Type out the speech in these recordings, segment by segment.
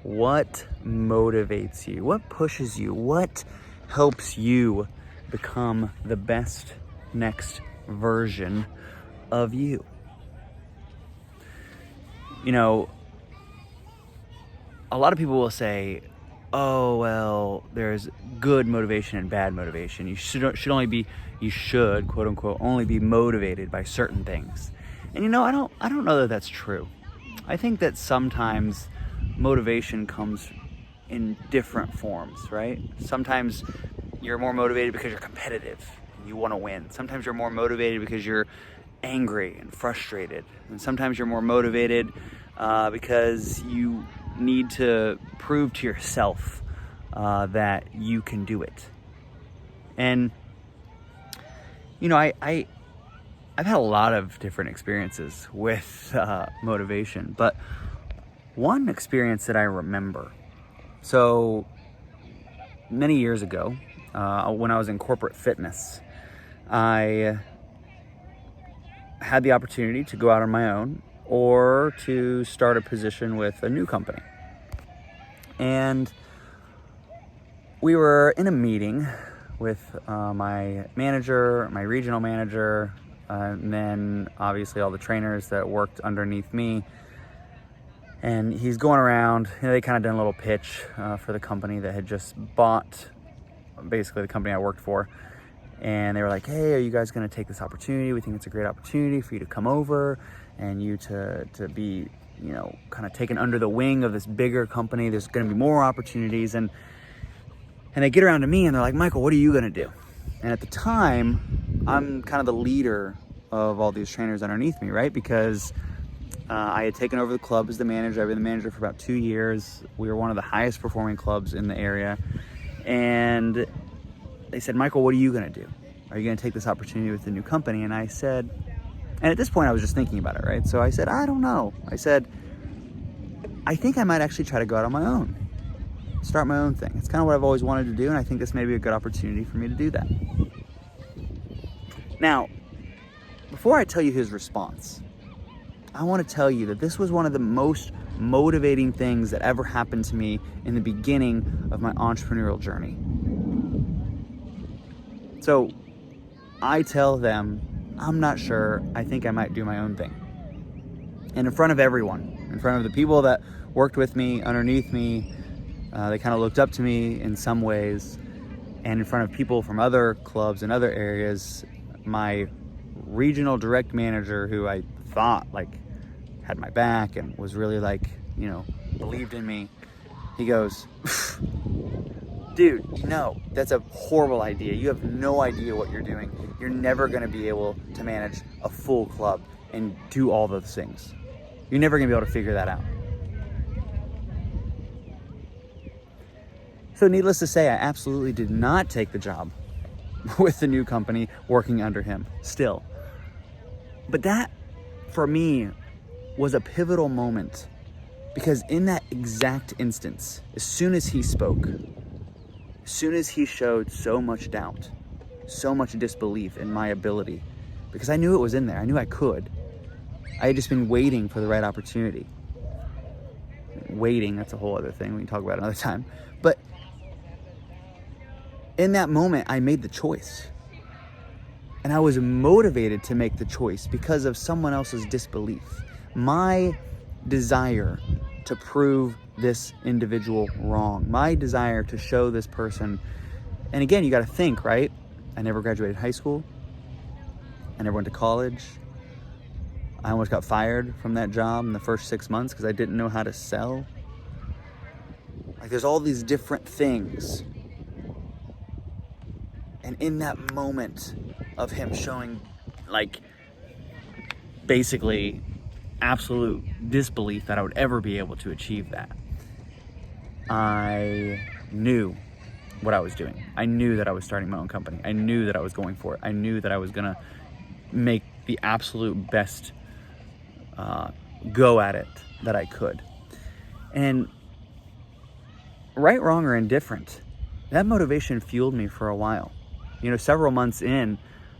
What motivates you? What pushes you? What helps you become the best next version of you? You know, a lot of people will say, oh, well, there's good motivation and bad motivation. You should, quote unquote, only be motivated by certain things. And I don't know that that's true. I think that sometimes motivation comes in different forms, right? Sometimes you're more motivated because you're competitive and you want to win. Sometimes you're more motivated because you're angry and frustrated. And sometimes you're more motivated because you need to prove to yourself that you can do it. And I've had a lot of different experiences with motivation, but one experience that I remember, so many years ago, when I was in corporate fitness, I had the opportunity to go out on my own or to start a position with a new company. And we were in a meeting with my manager, my regional manager, and then obviously all the trainers that worked underneath me. And he's going around, they kind of done a little pitch for the company that had just bought basically the company I worked for. And they were like, hey, are you guys going to take this opportunity? We think it's a great opportunity for you to come over and you to be, kind of taken under the wing of this bigger company. There's going to be more opportunities. And they get around to me and they're like, Michael, what are you going to do? And at the time, I'm kind of the leader of all these trainers underneath me, right? Because I had taken over the club as the manager. I've been the manager for about 2 years. We were one of the highest performing clubs in the area. And they said, Michael, what are you going to do? Are you going to take this opportunity with the new company? And I said, and at this point I was just thinking about it, right? So I said, I don't know. I said, I think I might actually try to go out on my own, start my own thing. It's kind of what I've always wanted to do. And I think this may be a good opportunity for me to do that. Now, before I tell you his response, I want to tell you that this was one of the most motivating things that ever happened to me in the beginning of my entrepreneurial journey. So I tell them, I'm not sure, I think I might do my own thing. And in front of everyone, in front of the people that worked with me, underneath me, they kind of looked up to me in some ways. And in front of people from other clubs and other areas, my regional direct manager, who I thought had my back and was really believed in me, he goes, dude, that's a horrible idea. You have no idea what you're doing. You're never going to be able to manage a full club and do all those things. You're never going to be able to figure that out. So needless to say, I absolutely did not take the job with the new company working under him still. But that, for me, was a pivotal moment, because in that exact instance, as soon as he spoke, as soon as he showed so much doubt, so much disbelief in my ability, because I knew it was in there, I knew I could. I had just been waiting for the right opportunity. Waiting, that's a whole other thing we can talk about another time. But in that moment, I made the choice. And I was motivated to make the choice because of someone else's disbelief. My desire to prove this individual wrong. My desire to show this person. And again, you got to think, right? I never graduated high school. I never went to college. I almost got fired from that job in the first 6 months because I didn't know how to sell. There's all these different things. And in that moment of him showing basically absolute disbelief that I would ever be able to achieve that, I knew what I was doing. I knew that I was starting my own company. I knew that I was going for it. I knew that I was gonna make the absolute best go at it that I could. And right, wrong, or indifferent, that motivation fueled me for a while. Several months in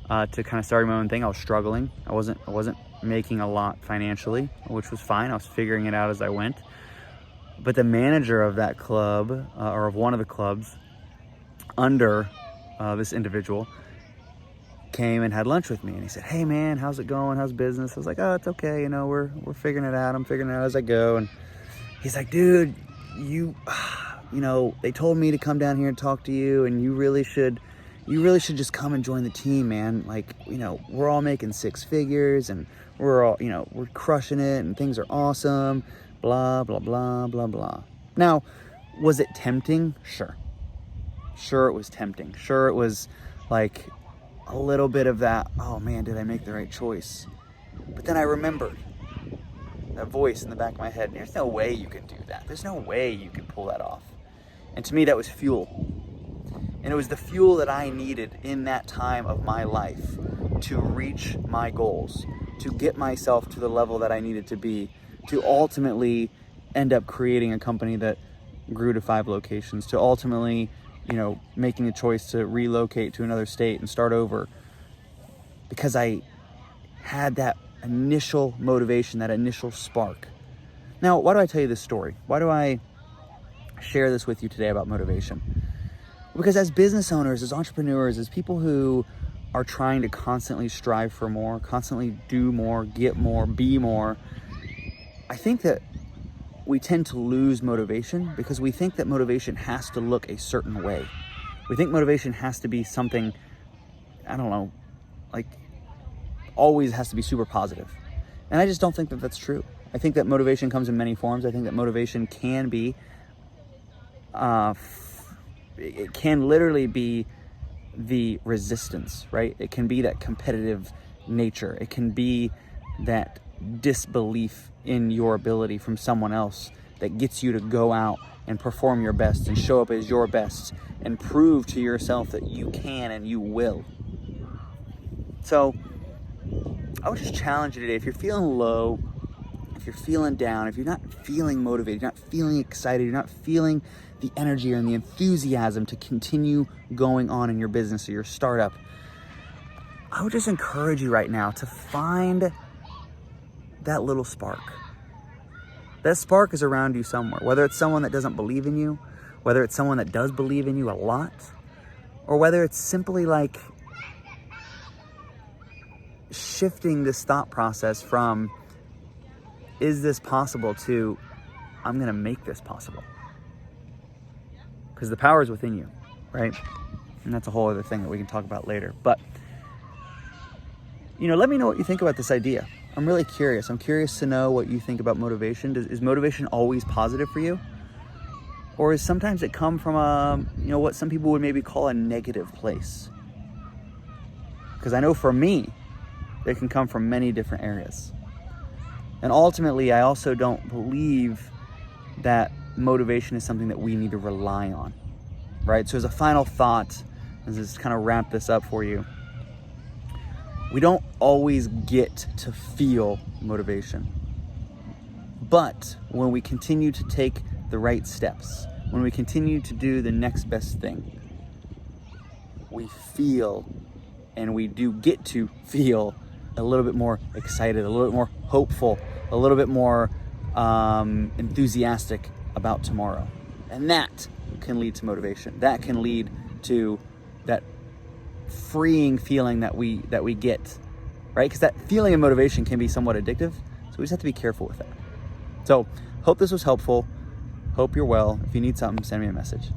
to kind of starting my own thing, I was struggling. I wasn't making a lot financially, which was fine. I was figuring it out as I went. But the manager of that club, or of one of the clubs under this individual, came and had lunch with me, and he said, "Hey man, how's it going? How's business?" I was like, "Oh, it's okay. We're figuring it out. I'm figuring it out as I go." And he's like, "Dude, they told me to come down here and talk to you, and you really should just come and join the team, man. Like, we're all making six figures, and we're crushing it, and things are awesome, blah, blah, blah, blah, blah." Now, was it tempting? Sure. Sure, it was tempting. Sure, it was like a little bit of that, oh man, did I make the right choice? But then I remembered that voice in the back of my head. There's no way you can do that. There's no way you can pull that off. And to me, that was fuel. And it was the fuel that I needed in that time of my life to reach my goals, to get myself to the level that I needed to be, to ultimately end up creating a company that grew to 5 locations, to ultimately, making the choice to relocate to another state and start over. Because I had that initial motivation, that initial spark. Now, why do I tell you this story? Why do I share this with you today about motivation? Because as business owners, as entrepreneurs, as people who are trying to constantly strive for more, constantly do more, get more, be more, I think that we tend to lose motivation because we think that motivation has to look a certain way. We think motivation has to be something, always has to be super positive. And I just don't think that that's true. I think that motivation comes in many forms. I think that motivation can be, it can literally be the resistance, right? It can be that competitive nature. It can be that disbelief in your ability from someone else that gets you to go out and perform your best and show up as your best and prove to yourself that you can and you will. So I would just challenge you today, if you're feeling low, if you're feeling down, if you're not feeling motivated, you're not feeling excited, you're not feeling the energy and the enthusiasm to continue going on in your business or your startup, I would just encourage you right now to find that little spark. That spark is around you somewhere, whether it's someone that doesn't believe in you, whether it's someone that does believe in you a lot, or whether it's simply like shifting this thought process from, is this possible, to, I'm going to make this possible. Because the power is within you, right? And that's a whole other thing that we can talk about later. But, let me know what you think about this idea. I'm really curious. I'm curious to know what you think about motivation. Is motivation always positive for you? Or is sometimes it come from what some people would maybe call a negative place? Because I know for me, it can come from many different areas. And ultimately, I also don't believe that motivation is something that we need to rely on, right? So as a final thought, as this kind of wrap this up for you, we don't always get to feel motivation. But when we continue to take the right steps, when we continue to do the next best thing, we feel, and we do get to feel, a little bit more excited, a little bit more hopeful, a little bit more enthusiastic about tomorrow. And that can lead to motivation. That can lead to that freeing feeling that we get, right? Because that feeling of motivation can be somewhat addictive. So we just have to be careful with that. So hope this was helpful. Hope you're well. If you need something, send me a message.